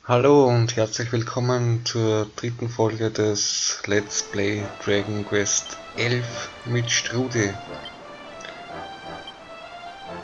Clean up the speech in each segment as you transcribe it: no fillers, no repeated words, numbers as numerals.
Hallo und herzlich willkommen zur dritten Folge des Let's Play Dragon Quest 11 mit Strudi.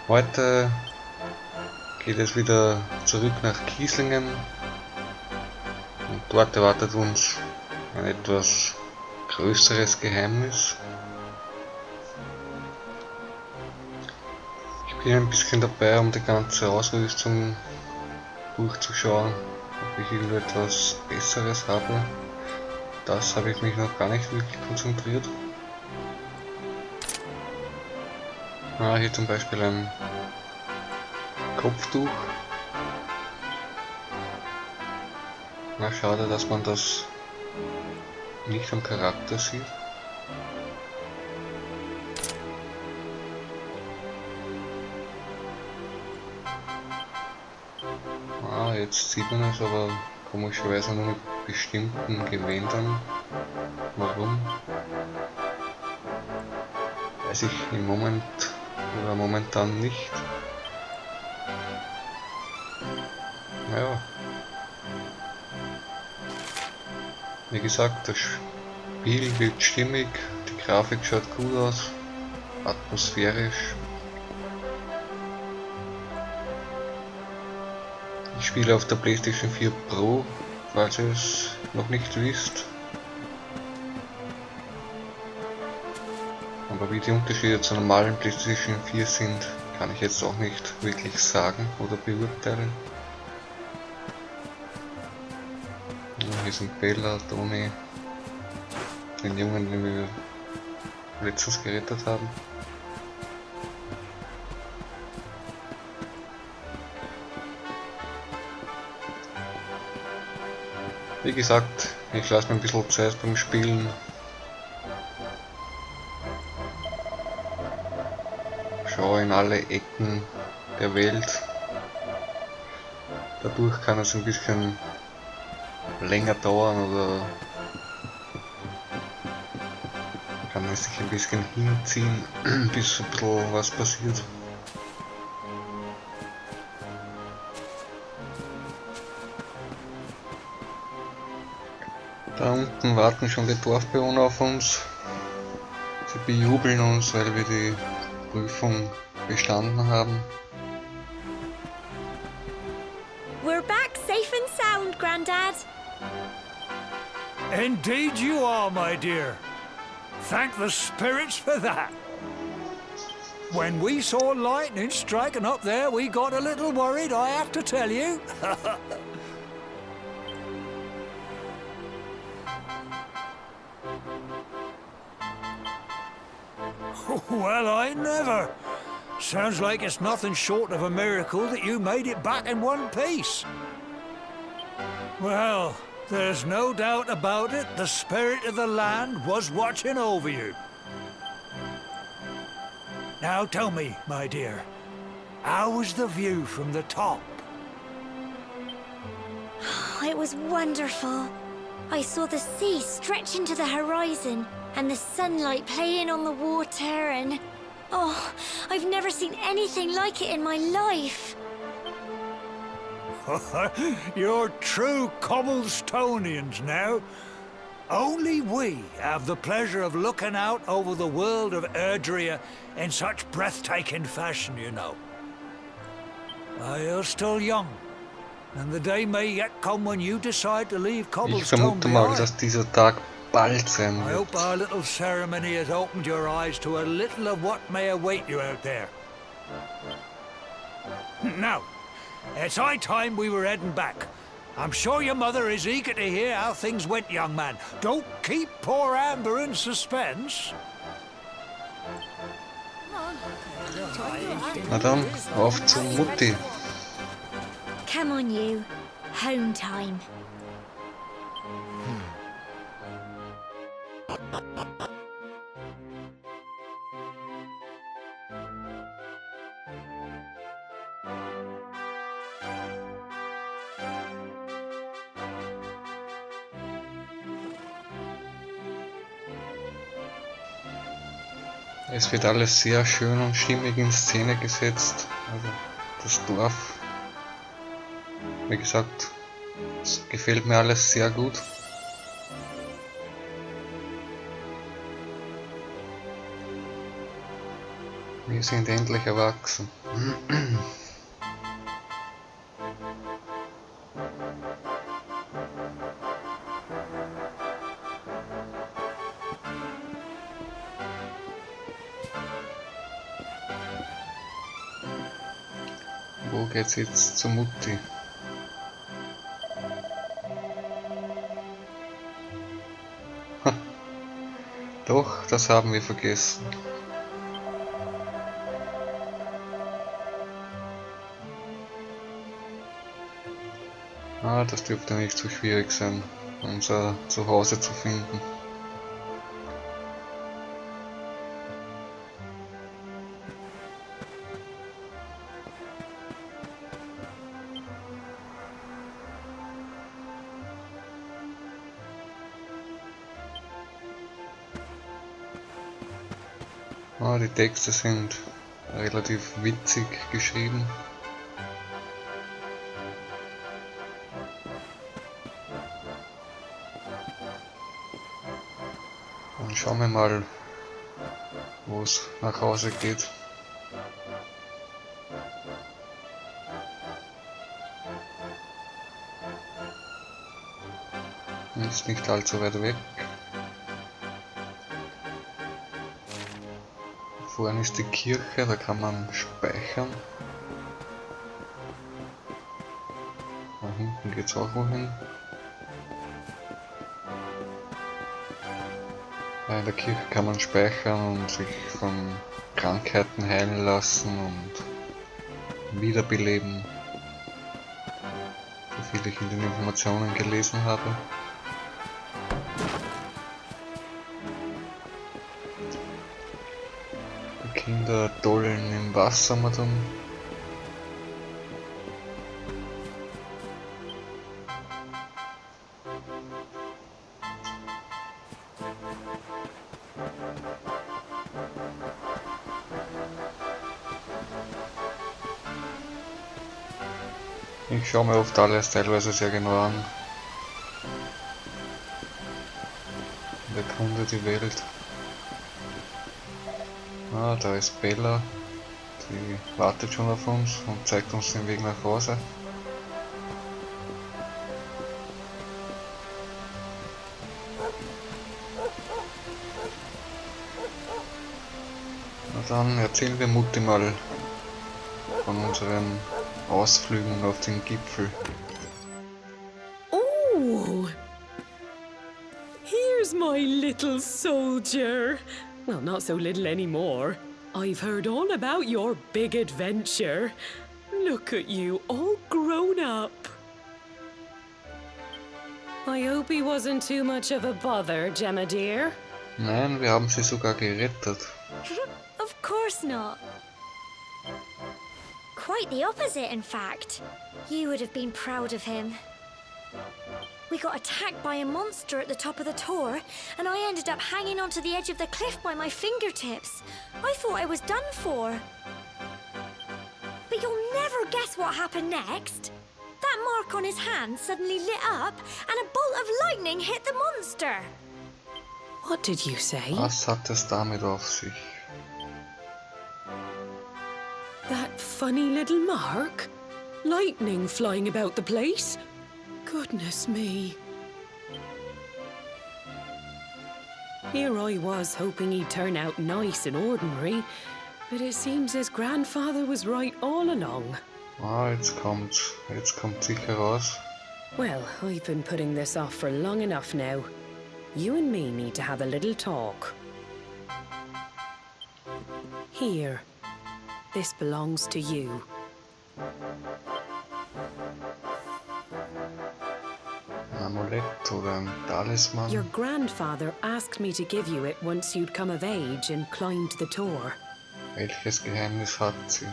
Heute geht es wieder zurück nach Kieslingen und dort erwartet uns ein etwas größeres Geheimnis. Ich bin ein bisschen dabei, um die ganze Ausrüstung durchzuschauen, ob ich irgendetwas Besseres habe. Das habe ich mich noch gar nicht wirklich konzentriert. Hier zum Beispiel ein Kopftuch. Schade, dass man das nicht am Charakter sieht. Jetzt sieht man es aber komischerweise nur mit bestimmten Gewändern. Warum? Weiß ich im Moment oder momentan nicht. Naja. Wie gesagt, das Spiel wird stimmig, die Grafik schaut gut aus, atmosphärisch. Ich spiele auf der PS4PRO, falls ihr es noch nicht wisst. Aber wie die Unterschiede zur normalen PlayStation 4 sind, kann ich jetzt auch nicht wirklich sagen oder beurteilen. Hier sind Bella, Toni, den Jungen, den wir letztens gerettet haben. Wie gesagt, ich lasse mir ein bisschen Zeit beim Spielen. Schaue in alle Ecken der Welt. Dadurch kann es ein bisschen länger dauern oder kann es sich ein bisschen hinziehen, bis ein bisschen was passiert. Da unten warten schon die Dorfbewohner auf uns. Sie bejubeln uns, weil wir die Prüfung bestanden haben. We're back safe and sound, Grandad. Indeed you are, my dear. Thank the spirits for that. When we saw lightning striking up there, we got a little worried, I have to tell you. Well, I never. Sounds like it's nothing short of a miracle that you made it back in one piece. Well, there's no doubt about it, the spirit of the land was watching over you. Now tell me, my dear, how was the view from the top? It was wonderful. I saw the sea stretch into the horizon and the sunlight playing on the water and... Oh, I've never seen anything like it in my life. You're true Cobblestonians now. Only we have the pleasure of looking out over the world of Erdrea in such breathtaking fashion, you know. You're still young, and the day may yet come when you decide to leave Ich Cobblestone vermute mal, behind. dass dieser Tag bald sein I wird. hope our little ceremony has opened your eyes to a little of what may await you out there. Now, it's high time we were heading back. I'm sure your mother is eager to hear how things went, young man. Don't keep poor Amber in suspense. Na dann, auf zu Mutti. Come on, you. Home time. Es wird alles sehr schön und stimmig in Szene gesetzt. Also das Dorf, wie gesagt, Das gefällt mir alles sehr gut. Wir sind endlich erwachsen. Wo geht's jetzt zur Mutti? Doch, das haben wir vergessen. Ah, das dürfte nicht so schwierig sein, unser Zuhause zu finden. Ah, die Texte sind relativ witzig geschrieben. Dann schauen wir mal, wo es nach Hause geht. Ist nicht allzu weit weg. Vorne ist die Kirche, da kann man speichern. Da hinten geht's auch wohin. Ja, in der Kirche kann man speichern und sich von Krankheiten heilen lassen und wiederbeleben. So viel ich in den Informationen gelesen habe. Die Kinder dollen im Wasser mal dann. Ich schaue mir oft alles teilweise sehr genau an. Und erkunde die Welt. Ah, da ist Bella. Die wartet schon auf uns und zeigt uns den Weg nach Hause. Na dann erzählen wir Mutti mal von unseren Ausflügen auf den Gipfel. Oh, here's my little soldier. Well, not so little anymore. I've heard all about your big adventure. Look at you, all grown up. I hope he wasn't too much of a bother, Gemma dear. Nein, wir haben sie sogar gerettet. Of course not. Quite the opposite, in fact. You would have been proud of him. We got attacked by a monster at the top of the tor, and I ended up hanging onto the edge of the cliff by my fingertips. I thought I was done for. But you'll never guess what happened next. That mark on his hand suddenly lit up, and a bolt of lightning hit the monster. What did you say? Was hat es damit auf sich? That funny little mark? Lightning flying about the place? Goodness me. Here I was hoping he'd turn out nice and ordinary, but it seems his grandfather was right all along. Ah, jetzt kommt sicher raus. Well, I've been putting this off for long enough now. You and me need to have a little talk. Here. This belongs to you. Ein Amulett oder ein Talisman. Your grandfather asked me to give you it once you'd come of age and climbed the tor. Welches Geheimnis hat sie?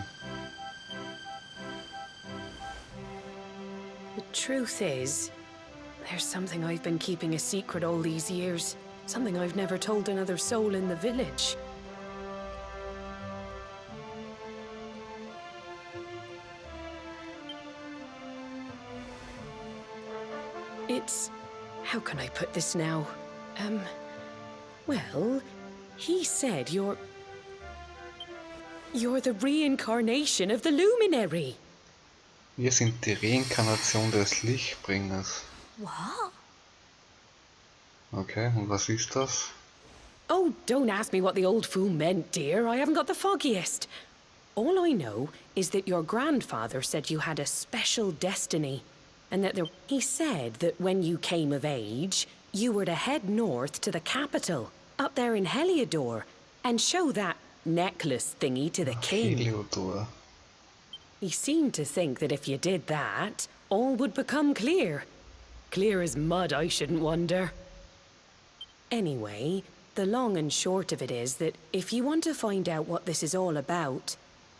The truth is, there's something I've been keeping a secret all these years. Something I've never told another soul in the village. It's... how can I put this now? Well, he said you're the reincarnation of the luminary. Wir sind die Reinkarnation des Lichtbringers. What? Okay, und was ist das? Oh, don't ask me what the old fool meant, dear. I haven't got the foggiest. All I know is that your grandfather said you had a special destiny, and that he said that when you came of age, you were to head north to the capital, up there in Heliodor, and show that necklace thingy to the king. Heliodor. He seemed to think that if you did that, all would become clear. Clear as mud, I shouldn't wonder. Anyway, the long and short of it is that if you want to find out what this is all about,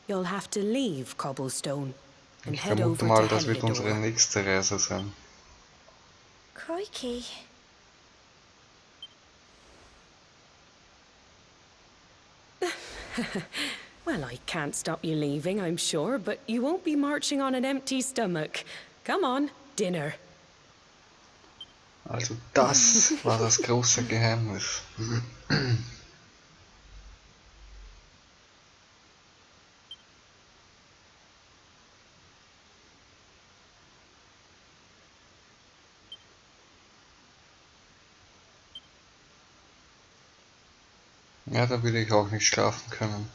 you'll have to leave Cobblestone and Ich head vermute over mal, to das wird unsere Heliodor. nächste Reise sein. Crikey. Well, I can't stop you leaving, I'm sure, but you won't be marching on an empty stomach. Come on, dinner. Also das war das große Geheimnis. Ja, da würde ich auch nicht schlafen können.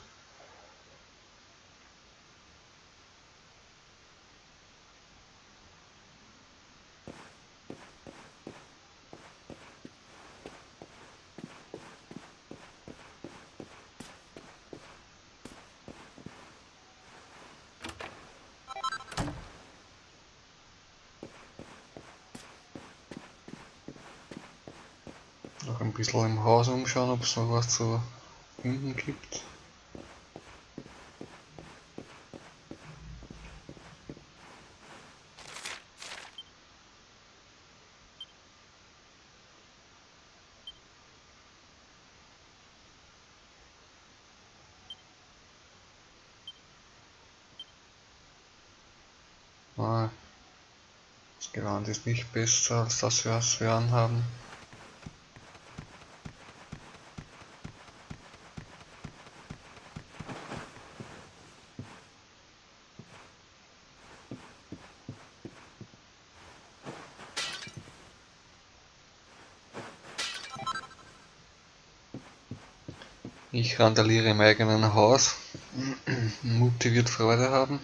Noch ein bisschen im Haus umschauen, ob es noch was zu finden gibt. Ah, das Gewand ist nicht besser als das, was wir anhaben. Ich randaliere im eigenen Haus. Mutti wird Freude haben.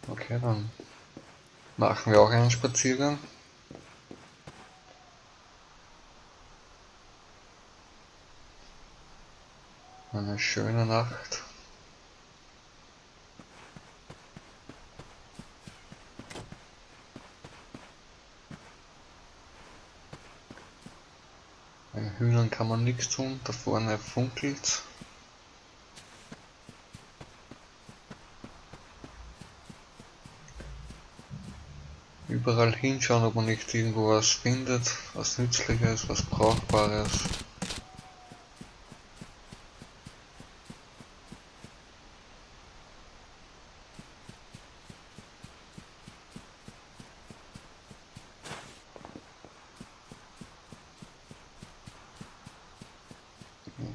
Okay, dann machen wir auch einen Spaziergang. Eine schöne Nacht. Den Hühnern kann man nichts tun, da vorne funkelt's. Überall hinschauen, ob man nicht irgendwo was findet, was Nützliches, was Brauchbares.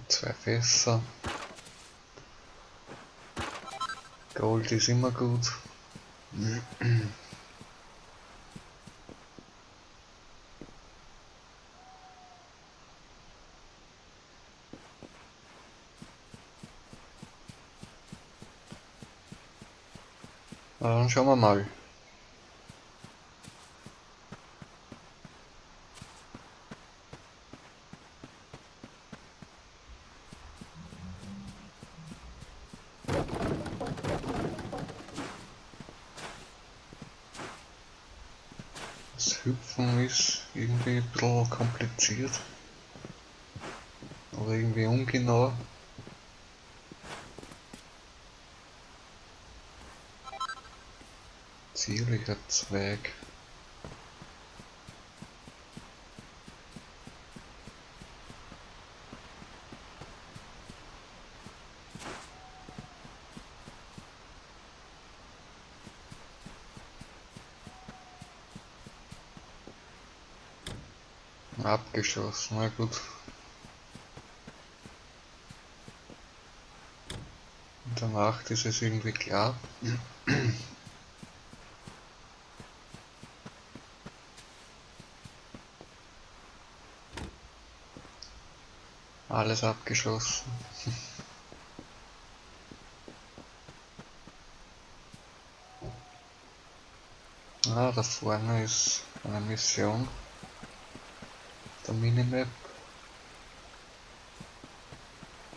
Zwei Fässer. Gold ist immer gut. Dann schauen wir mal. Das Hüpfen ist irgendwie ein bisschen kompliziert. Oder irgendwie ungenau. Zierlicher Zweig. Abgeschossen, na gut. In der Nacht ist es irgendwie klar. Alles abgeschlossen. Ah, da vorne ist eine Mission. Der Minimap.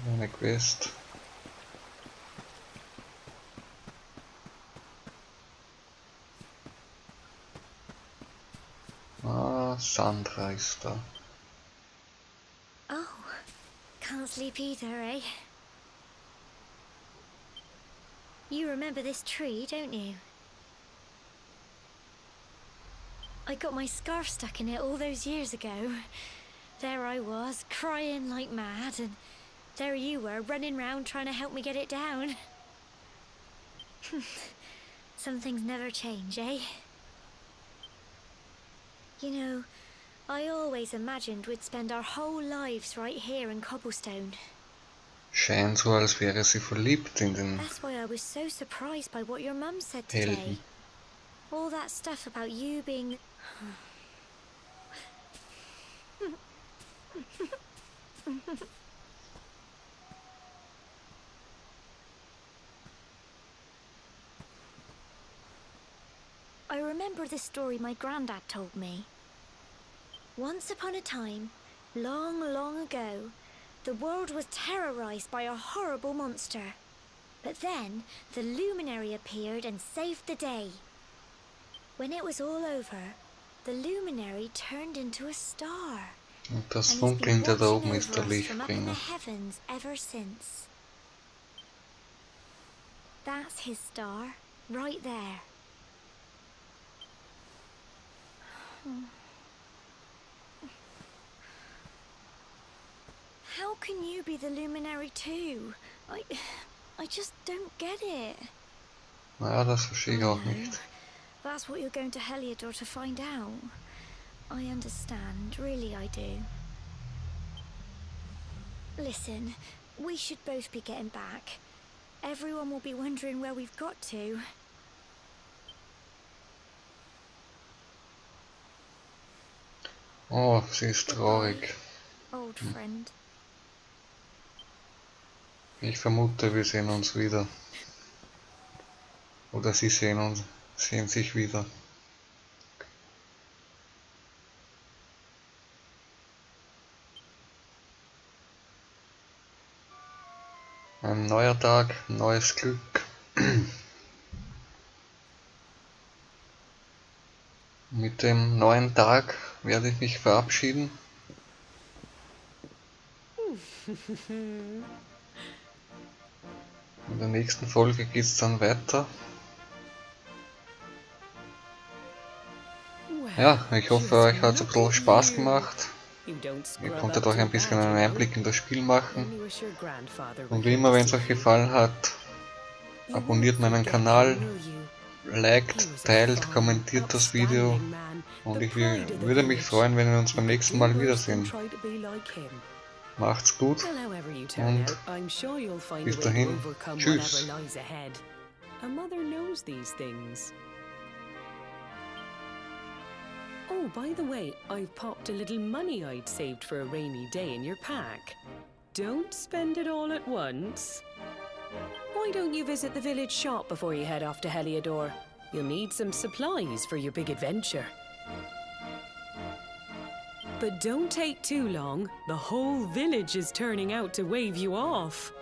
Eine Quest. Ah, Sandra ist da. Oh, can't sleep either, eh? You remember this tree, don't you? I got my scarf stuck in it all those years ago. There I was, crying like mad, and there you were, running round trying to help me get it down. Some things never change, eh? You know, I always imagined we'd spend our whole lives right here in Cobblestone. Scheint so, als wäre sie verliebt in den That's why I was so surprised by what your mum said today. Helden. All that stuff about you being... I remember the story my granddad told me. Once upon a time, long, long ago, the world was terrorized by a horrible monster. But then, the luminary appeared and saved the day. When it was all over, the luminary turned into a star. Und das And he's been Funkelnde da watching oben ist der over us from up in the Lichtbringer. heavens ever since. That's his star, right there. How can you be the luminary too? I just don't get it. Naja, das verstehe ich auch No, nicht. that's what you're going to Heliodor to find out. I understand, really I do. Listen, we should both be getting back. Everyone will be wondering where we've got to. Oh, sie ist traurig. Old friend. Ich vermute, wir sehen uns wieder. Oder sie sehen sich wieder. Ein neuer Tag, neues Glück. Mit dem neuen Tag werde ich mich verabschieden. In der nächsten Folge geht es dann weiter. Ja, ich hoffe, euch hat es ein bisschen Spaß gemacht. Ihr konntet euch ein bisschen einen Einblick in das Spiel machen. Und wie immer, wenn es euch gefallen hat, abonniert meinen Kanal, liked, teilt, kommentiert das Video. Und ich würde mich freuen, wenn wir uns beim nächsten Mal wiedersehen. Macht's gut und bis dahin, tschüss. A mother knows these things. Oh, by the way, I've popped a little money I'd saved for a rainy day in your pack. Don't spend it all at once. Why don't you visit the village shop before you head off to Heliodor? You'll need some supplies for your big adventure. But don't take too long. The whole village is turning out to wave you off.